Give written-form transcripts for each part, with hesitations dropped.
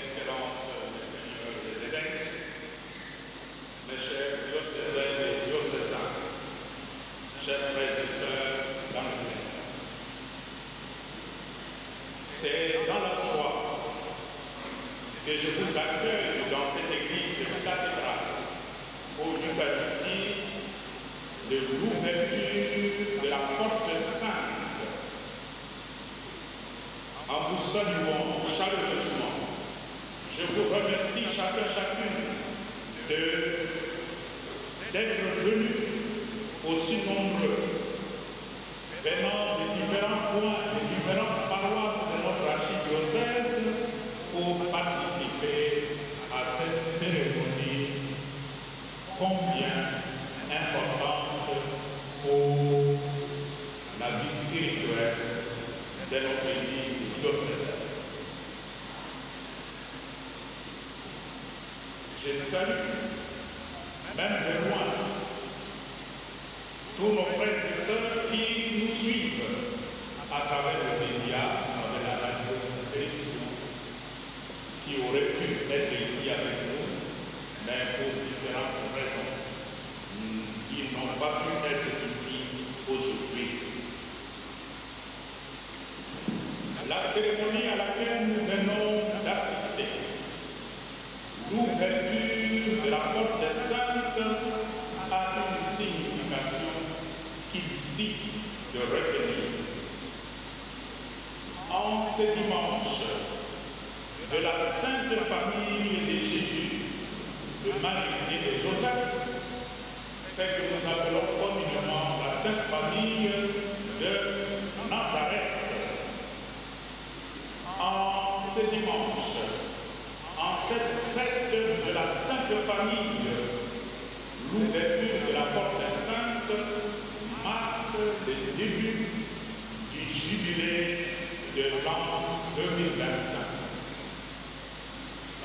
Excellences, Messeigneurs les évêques, mes chers diocésaines et diocésains, chers frères et sœurs dans le Seigneur. C'est dans la joie que je vous accueille dans cette église cathédrale pour l'Eucharistie de l'ouverture de la porte sainte. En vous saluant chaleureusement, je vous remercie chacune d'être venus aussi nombreux, venant de différents points, de différentes paroisses de notre archidiocèse pour participer à cette cérémonie combien importante pour la vie spirituelle de notre Église diocésaine. Je salue, même de loin, tous nos frères et sœurs qui nous suivent à travers les médias, à travers la radio, la télévision, qui auraient pu être ici avec nous, mais pour différentes raisons, ils n'ont pas pu être ici aujourd'hui. La cérémonie à laquelle nous venons d'assister, l'ouverture de la porte sainte, a une signification qu'il s'agit de retenir. En ce dimanche de la Sainte Famille de Jésus, de Marie et de Joseph, c'est que nous appelons communément la Sainte Famille de Nazareth. En ce dimanche, en cette fête de la Sainte Famille, l'ouverture de la porte sainte marque le début du jubilé de l'an 2025.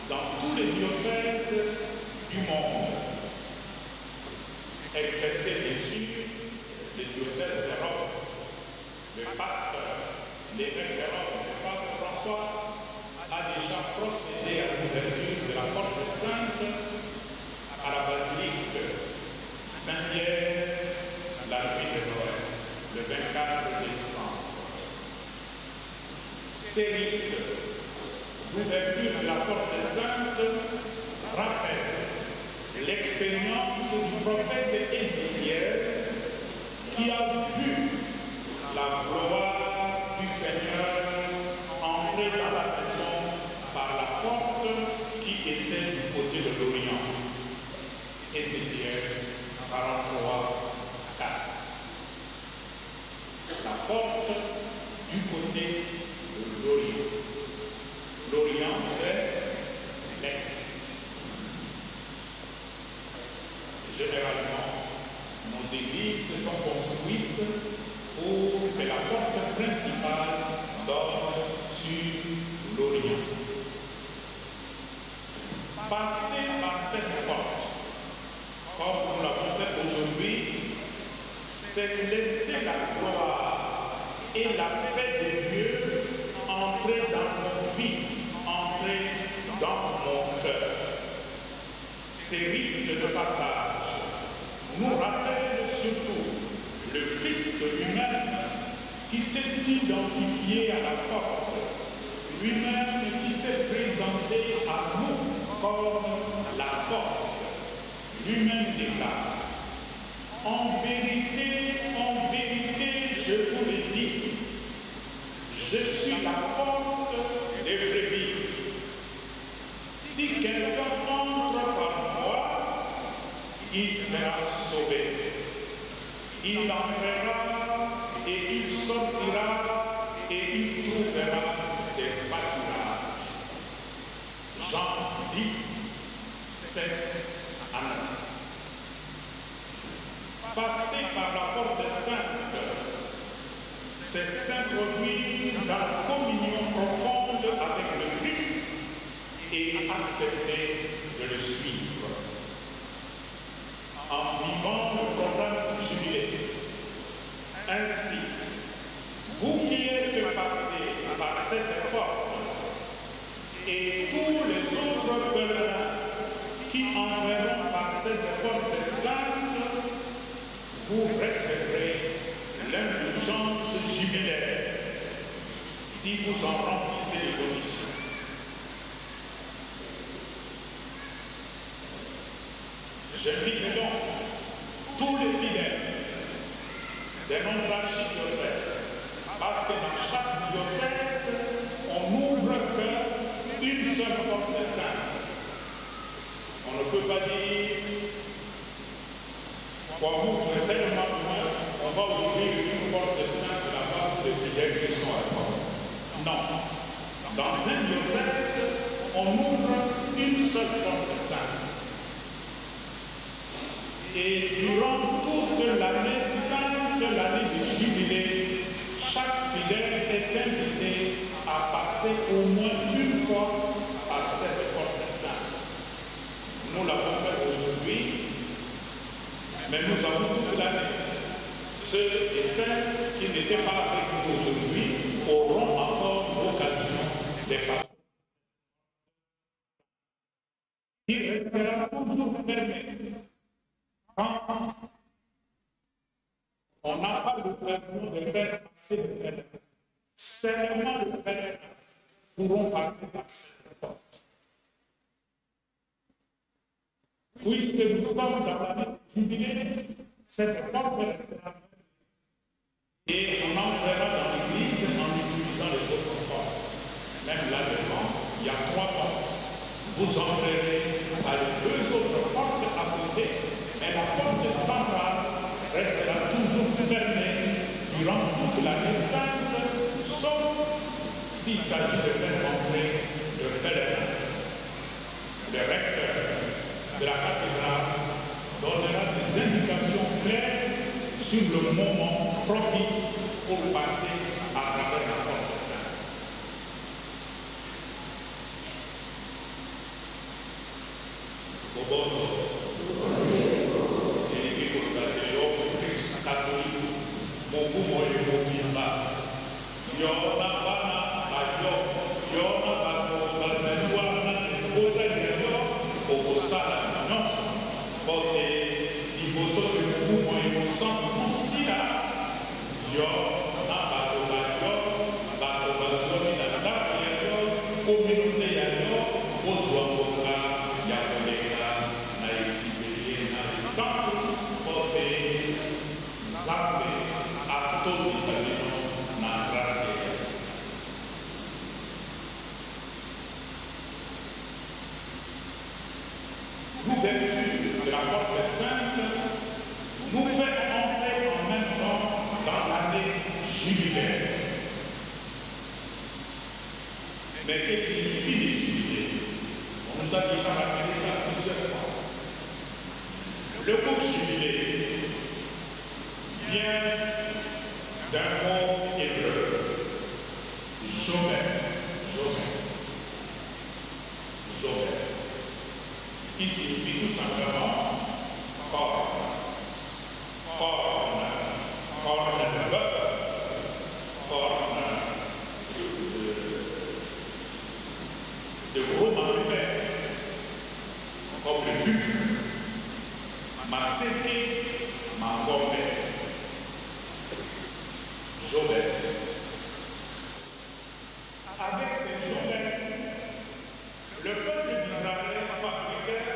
Dans tous les diocèses du monde, excepté bien sûr les diocèses d'Europe, le pasteur, l'évêque d'Europe, le pape François, a déjà procédé à l'ouverture de la porte sainte à la basilique Saint-Pierre la nuit de Noël, le 24 décembre. Ces rites d'ouverture de la porte sainte rappellent l'expérience du prophète Ézéchiel qui a vu la gloire du Seigneur entrer dans la maison par la porte qui était du côté de l'Orient. Ézéchiel 43, 4. La porte du côté de l'Orient. L'Orient, c'est l'Est. Généralement, nos églises sont construites pour que la porte principale donne sur l'Orient. Passer par cette porte, comme nous l'avons fait aujourd'hui, c'est laisser la gloire et la paix de Dieu entrer dans nos vies, entrer dans mon cœur. Ces rites de passage nous rappellent surtout le Christ lui-même qui s'est identifié à la porte, lui-même qui s'est présenté à nous comme la porte, lui-même déclare: en vérité, je vous le dis, je suis la porte des brebis. Si quelqu'un entre par moi, il sera sauvé. Il entrera et il sortira et il trouvera des pâturages. Jean 10, 7 à 9. Passer par la porte sainte, c'est s'introduire dans la communion profonde avec le Christ et accepter de le suivre. En vivant le programme du jubilé, ainsi, vous qui êtes passés par cette porte Et tous les autres pèlerins qui entreront par cette porte sainte, vous recevrez l'indulgence jubilaire si vous en remplissez les conditions. J'invite donc tous les fidèles de notre archidiocèse, parce que dans chaque diocèse, on n'ouvre qu'une seule porte sainte. On ne peut pas dire, pour vous tellement loin, on va ouvrir une porte sainte là-bas pour les fidèles qui sont à la porte. Non. Dans un diocèse, on ouvre une seule porte sainte. Et durant toute l'année sainte, l'année du jubilé, chaque fidèle est invité à passer au moins une fois par cette porte sainte. Nous l'avons fait aujourd'hui, mais nous avons toute l'année. Ceux et celles qui n'étaient pas avec nous aujourd'hui auront encore l'occasion de passer. Il restera toujours fermé. Quand on n'a pas l'occasion de faire passer le pèlerin, seulement le pèlerin pourront passer par cette porte. Puisque nous sommes dans l'année du jubilé, cette porte restera fermée. Et on entrera dans l'église en utilisant les autres portes. Même là-dedans, il y a 3 portes. Vous entrerez par les 2 autres portes à côté. Mais la porte centrale restera toujours fermée durant toute l'année sainte, sauf s'il s'agit de faire entrer le pèlerin. Le recteur de la cathédrale donnera des indications claires sur le moment propice pour passer à travers la porte sainte. L'ouverture de la porte sainte nous fait entrer en même temps dans l'année jubilaire. Mais que signifie les jubilés? On nous a déjà rappelé ça plusieurs fois. Le mot jubilé vient d'un mot hébreu, Jomer, qui signifie tout simplement corne de bœuf, corne de gros mammifères, comme le buffle, ma séquée, ma gommette, Jobel. Avec ces Jobel, le peuple d'Israël fabriquait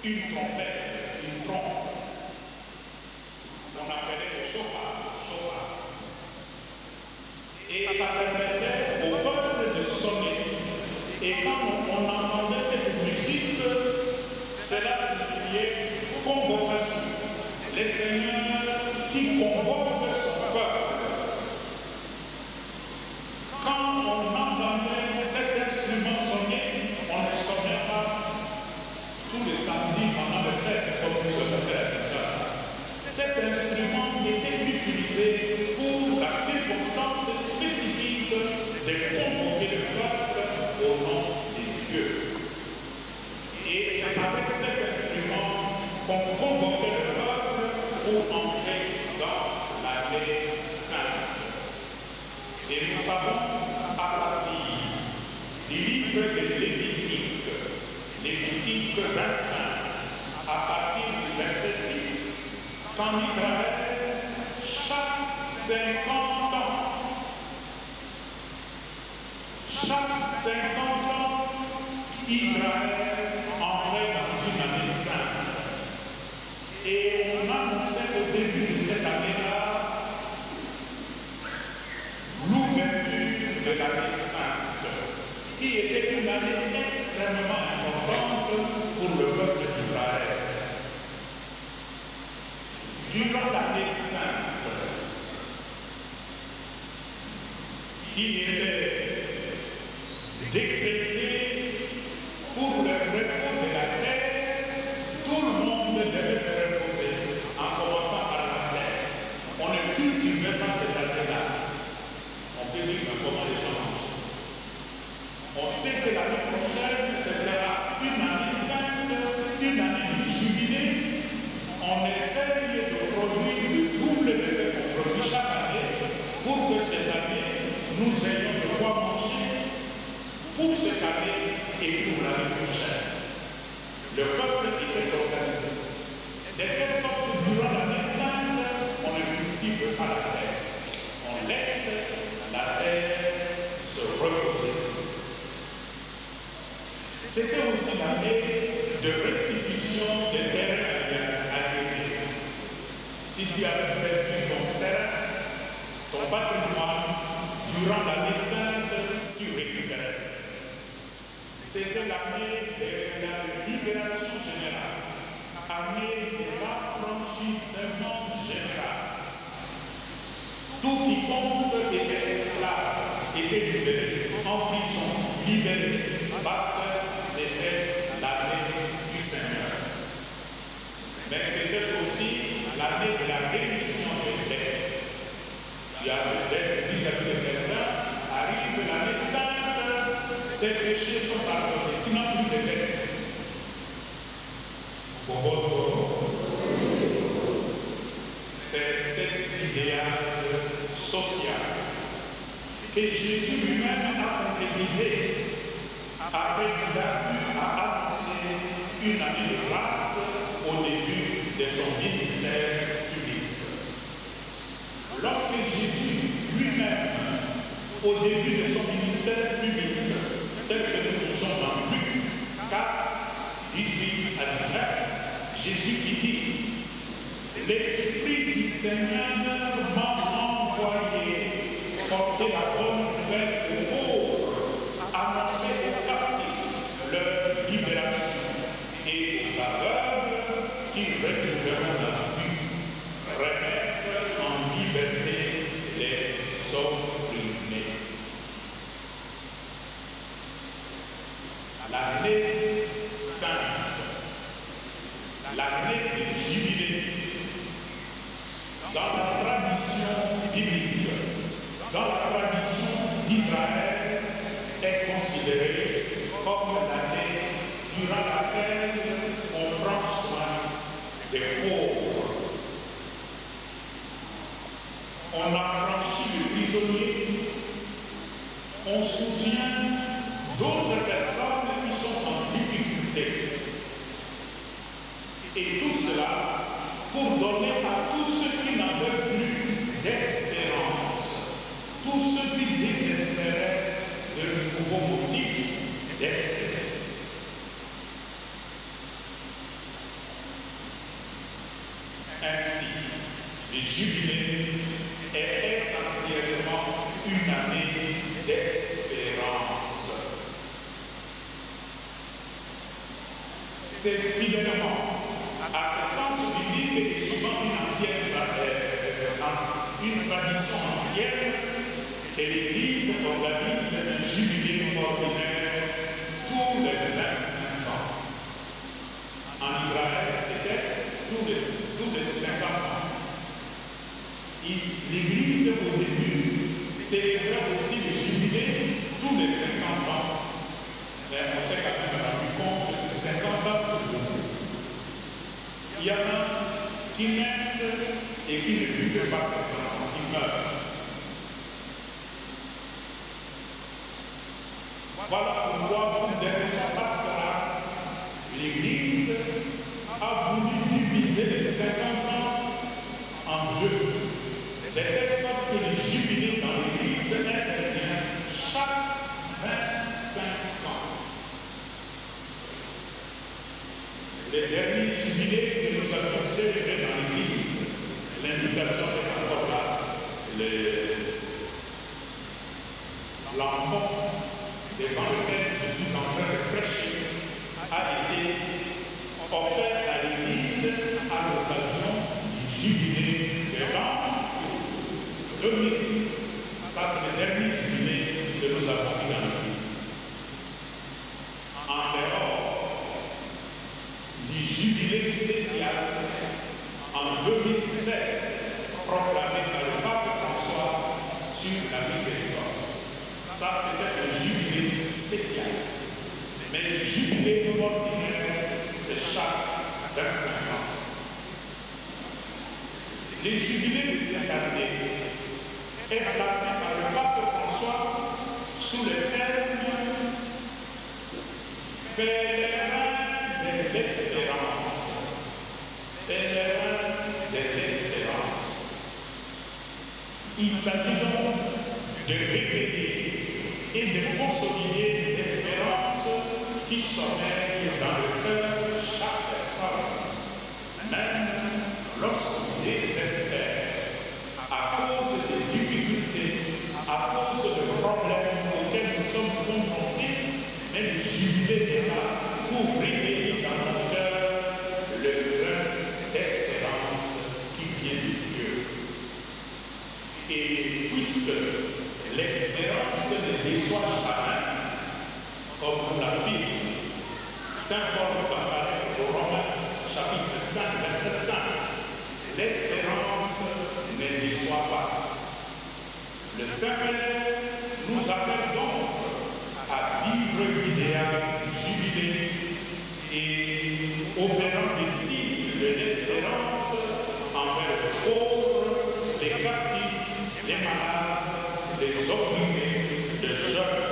une trompette, une trompe. On appelait le chauffard. Et ça permettait au peuple de sonner. Et quand on entendait cette musique, cela signifiait convocation. Le Seigneur qui convoque son peuple. Quand on entendait cet instrument sonner, on ne sonnait pas tous les samedis pendant le fête, comme nous sommes fait à Kinshasa. Cet instrument était utilisé pour la circonstance spécifique de convoquer le peuple au nom de Dieu. Et c'est avec cet instrument qu'on convoquait le peuple pour entrer dans l'année sainte. Et nous savons à partir du livre livre de Lévitique, Lévitique 25, à partir du verset 6, qu'en Israël, chaque 50 ans, Israël entrait dans une année sainte. Et on annonçait au début de cette année-là l'ouverture de l'année sainte, qui était une année extrêmement importante pour le peuple d'Israël. Durant l'année sainte, qui était décrétée pour le repos de la terre, tout le monde devait se reposer, en commençant par la terre. On ne cultivait pas cette année-là. On peut dire comment les gens mangent. On sait que l'année prochaine, ce sera une année sainte, une année du jubilé. On essaye de produire le double de ce qu'on produit chaque année pour que cette année, nous ayons de quoi manger pour cette année et pour l'année prochaine. Le peuple était organisé. De telle sorte que durant l'année sainte, on ne cultive pas la terre. On laisse la terre se reposer. C'était aussi l'année de restitution des terrains aliénés. Si tu avais perdu ton terrain, ton patrimoine, durant l'année sainte, tu récupérais. C'était l'année de la libération générale, année de l'affranchissement général. Tout quiconque était esclave était libéré, en prison, libéré, parce que c'était l'année du Seigneur. Mais c'était aussi l'année de la rémission des dettes. Tu as des dettes vis-à-vis de quelqu'un, arrive l'année sainte, tes péchés sont pardonnés, tu n'as plus de dettes. C'est cet idéal social que Jésus lui-même a concrétisé après qu'il a pu annoncer une année de grâce au début de son ministère public. Lorsque Jésus lui-même, au début de son ministère public, tel que nous disons dans Luc 4, 18 à 19, Jésus qui dit « L'Esprit du Seigneur m'a envoyé porter la bonne nouvelle aux pauvres, annoncer aux captifs leur libération et aux aveugles qui retrouveront la vue, remettre en liberté les opprimés. » L'année sainte, l'année du jubilé, dans la tradition biblique, dans la tradition d'Israël, est considérée comme l'année durant laquelle on prend soin des pauvres. On affranchit le prisonnier, on soutient d'autres personnes qui sont en difficulté. Et tout cela pour donner à tous ceux qui n'en veulent plus d'espérance, tous ceux qui désespéraient de nouveaux motifs d'espérer. Ainsi, le jubilé est essentiellement une année d'espérance. C'est fidèlement à ce sens biblique et souvent une tradition ancienne que l'Église organise un jubilé ordinaire tous les 25 ans. En Israël, c'était tous les 50 ans. L'Église, au début, célébrait aussi le jubilé tous les 50 ans. Mais on s'est quand même rendu compte que 50 ans, c'est beaucoup. Il y en a qui naissent et qui ne vivent pas 50 ans, qui meurent. Voilà pourquoi, pour des raisons pastorales, l'Église a voulu diviser les 50 ans en deux. De telle sorte que les jubilés dans l'Église interviennent chaque 25 ans. Les derniers jubilés que nous avons célébrés dans l'Église, l'indication est encore là, l'amont devant lequel je suis en train de prêcher a été offert à l'Église à l'occasion du jubilé de l'an 2000. Ça, c'est le dernier jubilé que nous avons eu dans l'Église. En dehors du jubilé spécial en 2016, proclamé par le pape François sur la miséricorde. Ça, c'était un jubilé spécial. Mais le jubilé ordinaire, c'est chaque 25 ans. Le jubilé de cette année est placé par le pape François sous le terme pèlerin de l'espérance. Pèlerin de l'espérance. Il s'agit donc de réveiller et de consolider l'espérance qui sommeille dans le cœur chaque personne, même lorsqu'on désespère, à cause des difficultés, à cause de problèmes auxquels nous sommes confrontés, mais le jubilé est là pour réveiller dans notre cœur le grain d'espérance qui vient de Dieu. Et puisque l'espérance ne déçoit jamais, comme nous l'affirme Saint Paul dans sa lettre aux Romains, chapitre 5, verset 5, l'espérance ne déçoit pas. Le Saint-Père nous appelle donc à vivre l'idéal du jubilé et opérant des signes de l'espérance envers les pauvres, les captifs, les malades, les opprimés, les jeunes,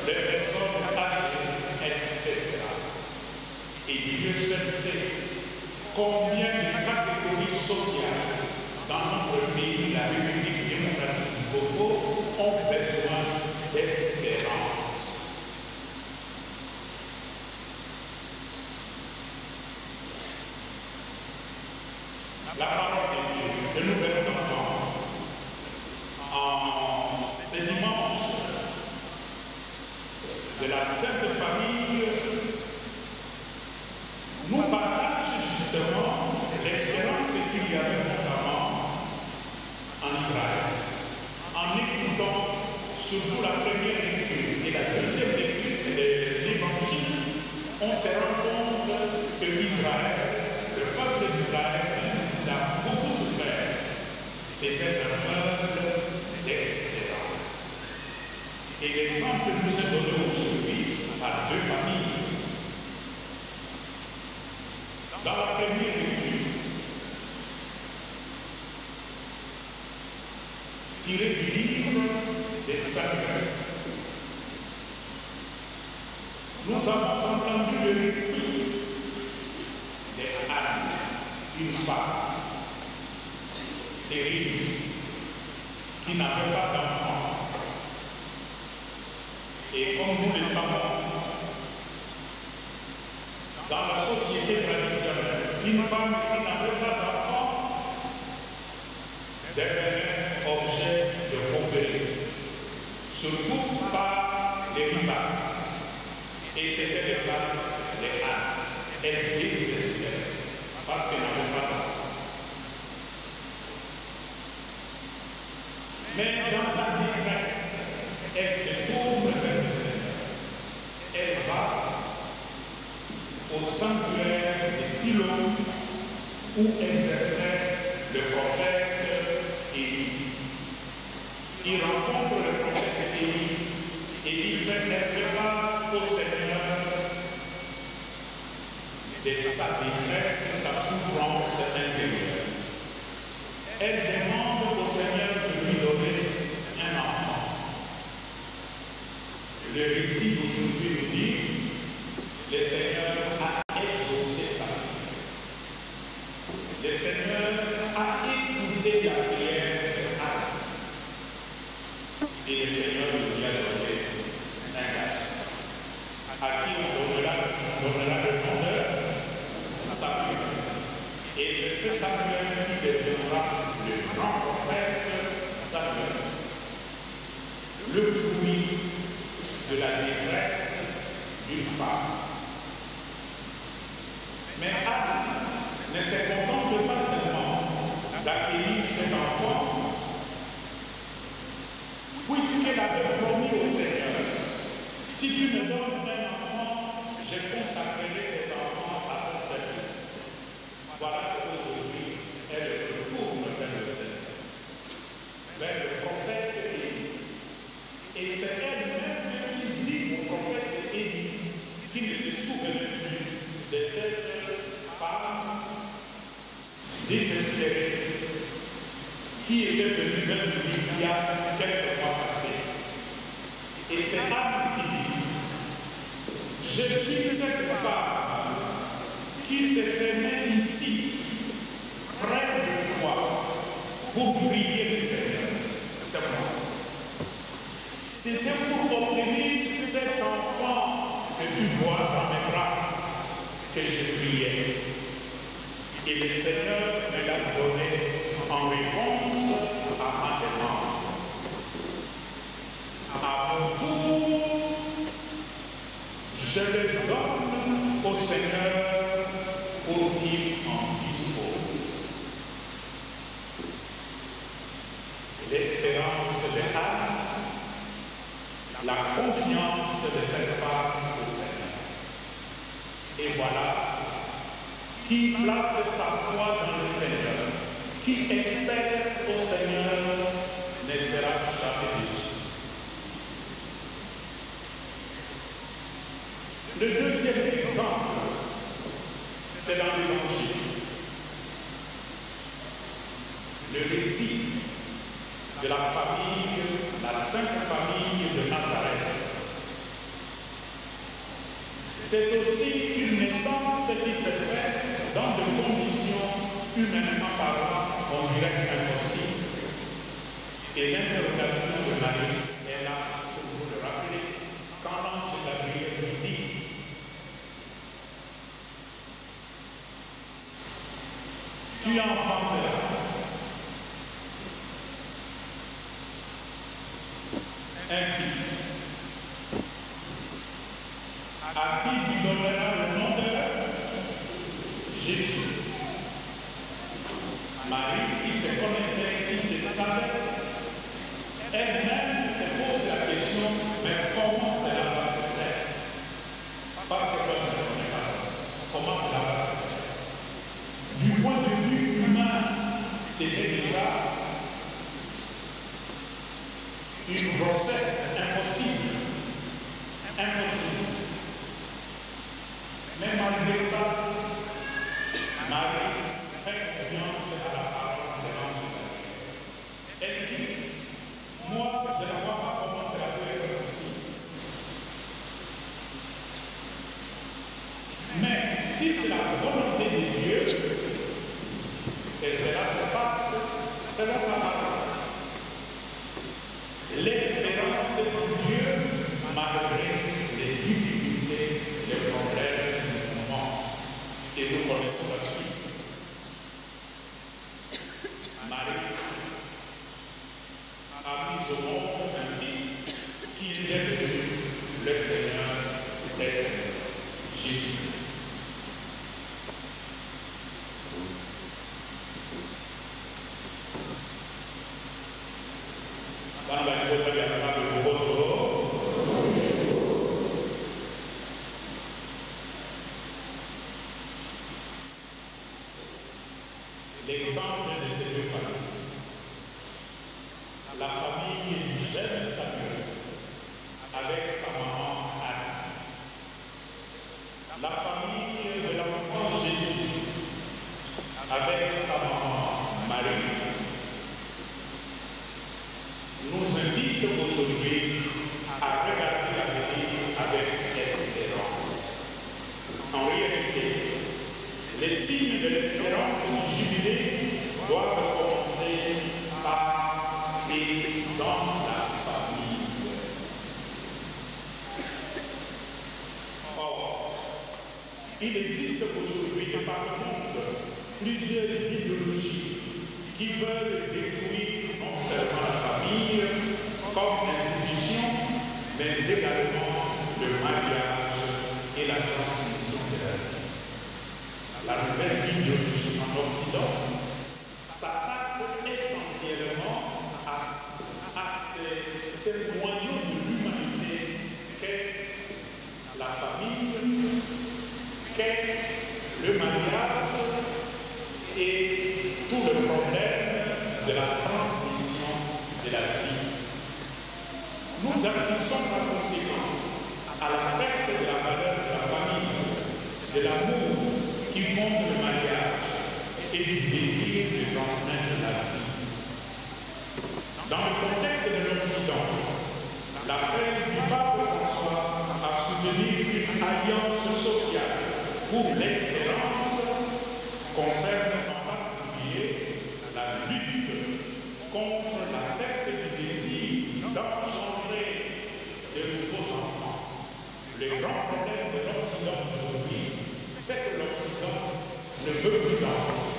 les personnes âgées, etc. Et Dieu seul sait combien de catégories sociales dans notre pays, la République démocratique du Congo, ont besoin d'espérance. La parole de Dieu que nous venons d'entendre en ce dimanche de la Sainte Famille nous partage justement l'espérance qu'il y avait notamment en Israël. En écoutant surtout la première lecture et la deuxième lecture de l'Évangile, on se rend compte que Israël, le peuple d'Israël, a beaucoup souffert. C'était un peuple d'espérance. Et l'exemple nous est donné aujourd'hui par deux familles. Dans la première lecture, tirée du livre des Samuel, nous avons entendu le récit d'Anne, une femme stérile qui n'avait pas d'enfant. Et comme nous le savons, dans la société traditionnelle, une femme qui n'avait pas d'enfant devenait objet de moquerie, surtout par les rivales. Et c'était le cas d'Anne. Elle désespérait parce qu'elle n'avait pas d'enfant. Mais dans sa détresse, elle se tourne vers le Seigneur. Elle va au sanctuaire de Silo où exerçait le prophète Élie. Il rencontre le prophète Élie et elle fait part au Seigneur de sa détresse, sa souffrance intérieure. Elle demande au Seigneur de lui donner un enfant. Le récit d'aujourd'hui nous dit, le Seigneur a exaucé sa prière. Le Seigneur a écouté la prière d'Anne. Et le Seigneur lui a donné un garçon, à qui on donnera le nom de Samuel. Et c'est ce Samuel qui deviendra le grand prophète Samuel, le fruit de la détresse d'une femme. Mais Anne ne se contente pas seulement d'accueillir cet enfant, puisqu'elle avait promis au Seigneur, si tu me donnes un enfant, je consacrerai cet enfant à ton service. Voilà qu'aujourd'hui, elle retourne vers le Seigneur, vers le prophète Élie. Et c'est elle-même qui dit au prophète Élie, qui ne se souvenait plus de cette femme désespérée qui était venue vers lui il y a quelques mois passés. Et c'est Anne qui dit, je suis cette femme qui se tenait ici, près de toi, pour prier le Seigneur. C'est moi. C'était pour obtenir cet enfant que tu vois dans mes bras que je priais. Et le Seigneur me l'a donné en réponse à ma demande. À mon tour, je le donne au Seigneur pour qu'il en dispose. L'espérance de Anne, la confiance de cette femme au Seigneur. Et voilà qui place sa foi dans le Seigneur, qui espère au Seigneur, ne sera jamais déçu. Le deuxième exemple, c'est dans l'Évangile. Le récit de la famille, la sainte famille de Nazareth. C'est aussi une naissance qui se fait dans des conditions humainement parlant, on dirait impossibles. Et l'interrogation de Marie est là, pour vous le rappeler, quand l'ange Gabriel lui dit, tu enfanteras un fils, à qui tu donneras le nom de Jésus. Marie, qui se connaissait, qui se savait, elle-même se pose la question, mais comment cela va se faire? Parce que moi je ne connais pas. Comment cela va se faire? Du point de vue humain, c'était déjà une grossesse impossible. Impossible. Mais malgré ça, Marie fait confiance à la parole de l'ange Gabriel. Elle dit, moi, je ne vois pas comment cela peut être possible. Mais si c'est la volonté de Dieu, et cela se passe, cela va. L'espérance en Dieu, malgré les difficultés, les problèmes du moment. Et nous connaissons la suite. Marie a mis au monde un fils qui est devenu le Seigneur des Seigneurs, Jésus. L'exemple de ces deux familles, la famille du jeune Samuel avec sa maman Anne, la de l'espérance du jubilé doivent commencer par et dans la famille. Or, il existe aujourd'hui par le monde plusieurs idéologies qui veulent détruire non seulement la famille comme institution, mais également le mariage et la transmission de la vie. La nouvelle idéologie en Occident s'attaque essentiellement à ces moyens de l'humanité qu'est la famille, qu'est le mariage et tout le problème de la transmission de la vie. Nous assistons par conséquent à la perte de la valeur de la famille, de l'amour qui fonde le mariage et du désir de transmettre la vie. Dans le contexte de l'Occident, l'appel du pape François à soutenir une alliance sociale pour l'espérance concerne en particulier la lutte contre la perte du désir d'engendrer de nouveaux enfants. Le grand problème de l'Occident aujourd'hui, c'est que l'Occident ne veut plus d'enfants.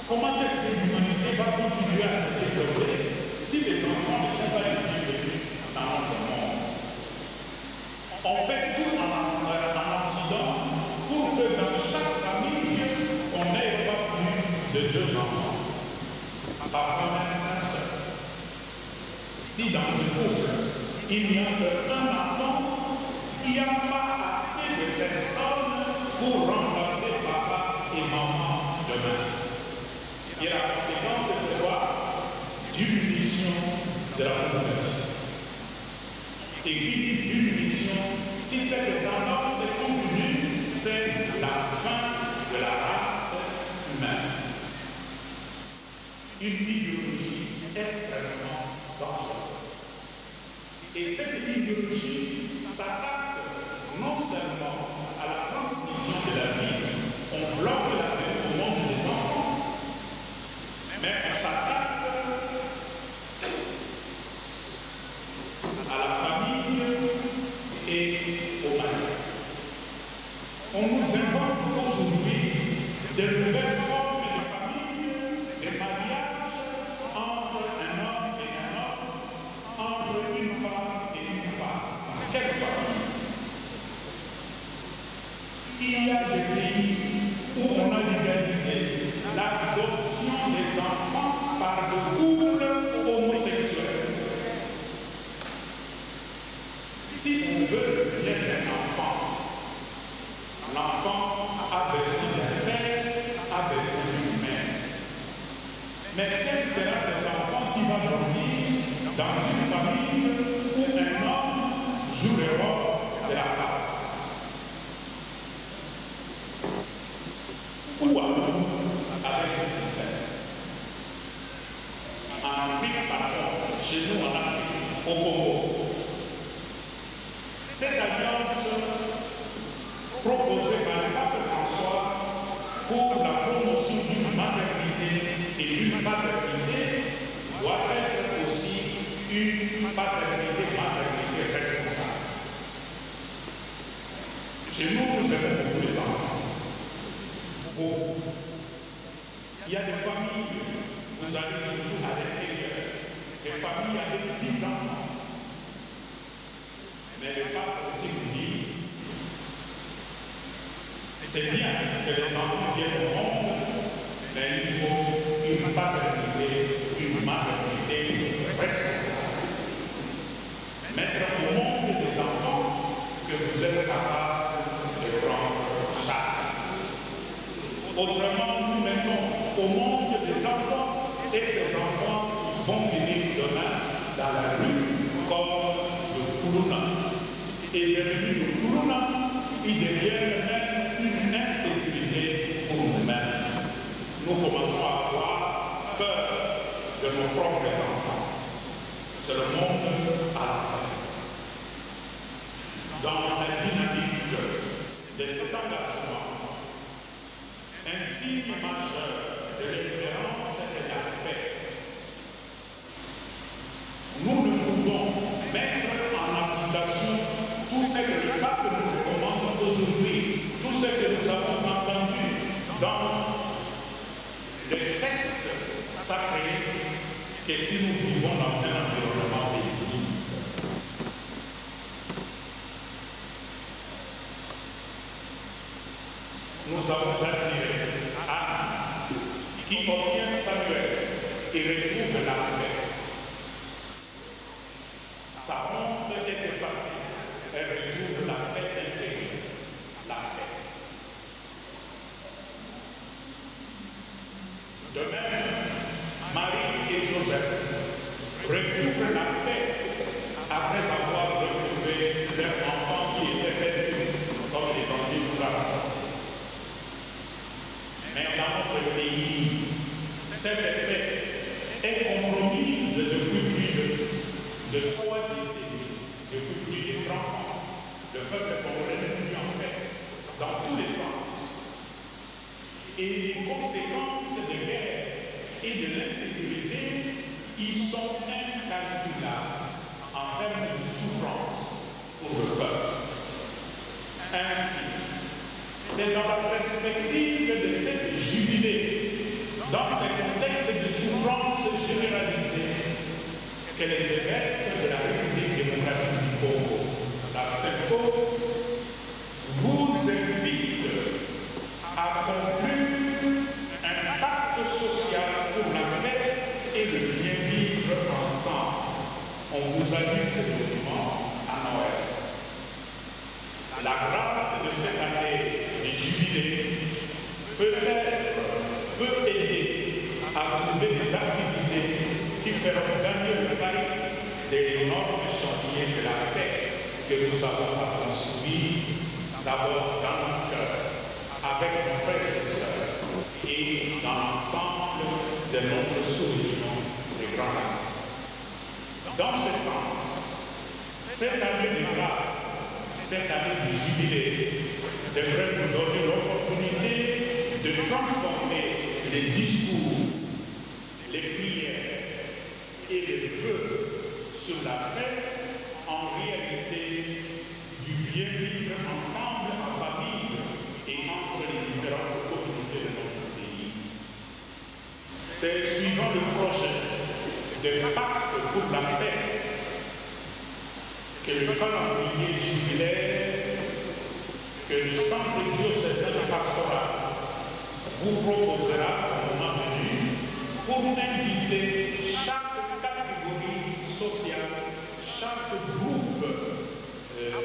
Comment est-ce que l'humanité va continuer à se développer si les enfants ne sont pas les bienvenus dans notre monde? On fait tout en Occident pour que dans chaque famille, on n'ait pas plus de 2 enfants, parfois même un seul. Si dans un couple, il n'y a qu'un enfant, il n'y a pas assez de personnes pour remplacer papa et maman demain. Et la conséquence, c'est quoi? Diminution de la population. Et qui dit diminution, si cette tendance continue, c'est la fin de la race humaine. Une idéologie extrêmement dangereuse. Et cette idéologie s'attaque non seulement à la transmission de la vie, on bloque la vie au monde des enfants, mais on s'attaque à la famille et au mariage. On nous invente aujourd'hui de nouvelles formes de famille, de mariage entre un homme et un homme, entre une femme et une femme. Quelle famille? Il y a des pays où on a légalisé l'adoption des enfants par des couples homosexuels. Si on veut le bien d'un enfant, l'enfant a besoin d'un père, a besoin d'une mère. Mais quel sera cet enfant qui va dormir dans une famille où un homme joue le rôle de la femme? Où allons-nous avec ce système? En Afrique, pardon, chez nous en Afrique, au Congo, cette alliance proposée par le pape François pour la promotion d'une maternité et d'une paternité doit être aussi une paternité-maternité responsable. Chez nous, nous aimons beaucoup les enfants. Beaucoup. Il y a des familles, vous allez surtout à l'intérieur, des familles avec 10 enfants. Mais le pape aussi vous dit, c'est bien que les enfants viennent au monde, mais il faut une paternité, une maternité responsable. Mettre au monde des enfants que vous êtes capable de prendre en charge. Autrement, nous mettons au monde des enfants et ces enfants vont finir demain dans la rue comme le Koulouna. Et devenu le Koulouna, il devient même une insécurité pour nous-mêmes. Nous commençons à avoir peur de nos propres enfants. C'est le monde à la fin. Dans la dynamique de cet engagement, un signe majeur de l'espérance et de la paix. Nous ne pouvons mettre en application tout ce que le pape nous recommande aujourd'hui, tout ce que nous avons entendu dans le texte sacré, que si nous vivons dans un environnement paisible. Nous avons admiré Anne qui obtient Samuel et retrouve la paix. Sa honte est effacée, elle retrouve la paix intérieure, la paix. De même, Marie et Joseph retrouvent la paix après avoir retrouvé leur enfant qui était perdu, comme l'Évangile nous raconte. Mais dans notre pays, cette paix est compromise depuis plus de 3 décennies, depuis plus de 30 ans. Le peuple congolais n'est plus en paix, dans tous les sens. Et les conséquences de guerre et de l'insécurité, ils sont incalculables en termes de souffrance pour le peuple. Ainsi, c'est dans la perspective de cette jubilée, dans ce contexte de souffrance généralisée, que les évêques de la République démocratique du Congo, la CENCO, vous invitent à conclure un pacte social pour la paix et le bien vivre ensemble. On vous a lu ce document à Noël. La grâce de cette année de jubilé peut aider à trouver des activités qui feront gagner le pari de l'énorme chantier de la paix que nous avons à construire d'abord dans nos cœurs, avec nos frères et sœurs et dans l'ensemble de notre sous-région de Grand Lac. Dans ce sens, cette année de grâce, cette année de jubilé devrait nous donner l'opportunité de transformer les discours, les prières et les vœux sur la paix en réalité du bien vivre ensemble en famille et entre les différentes communautés de notre pays. C'est suivant le projet de pacte pour la paix que le calendrier jubilaire que le Centre diocésain pastoral vous proposera au moment venu pour inviter chaque catégorie sociale, chaque groupe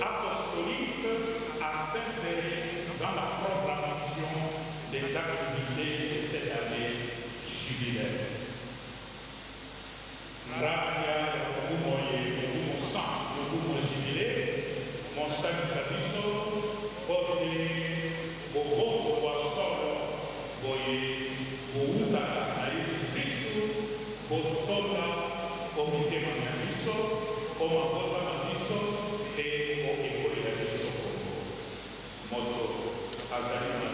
apostolique à s'insérer dans la programmation des activités de cette année jubilaire. Gracias a mon sang, mon jubilé, mon sabiso, porque vos solo, vos uta a Jesucristo, vos toda, o mi tema maniso, o ma bota maniso, e o que voy a modo azarima.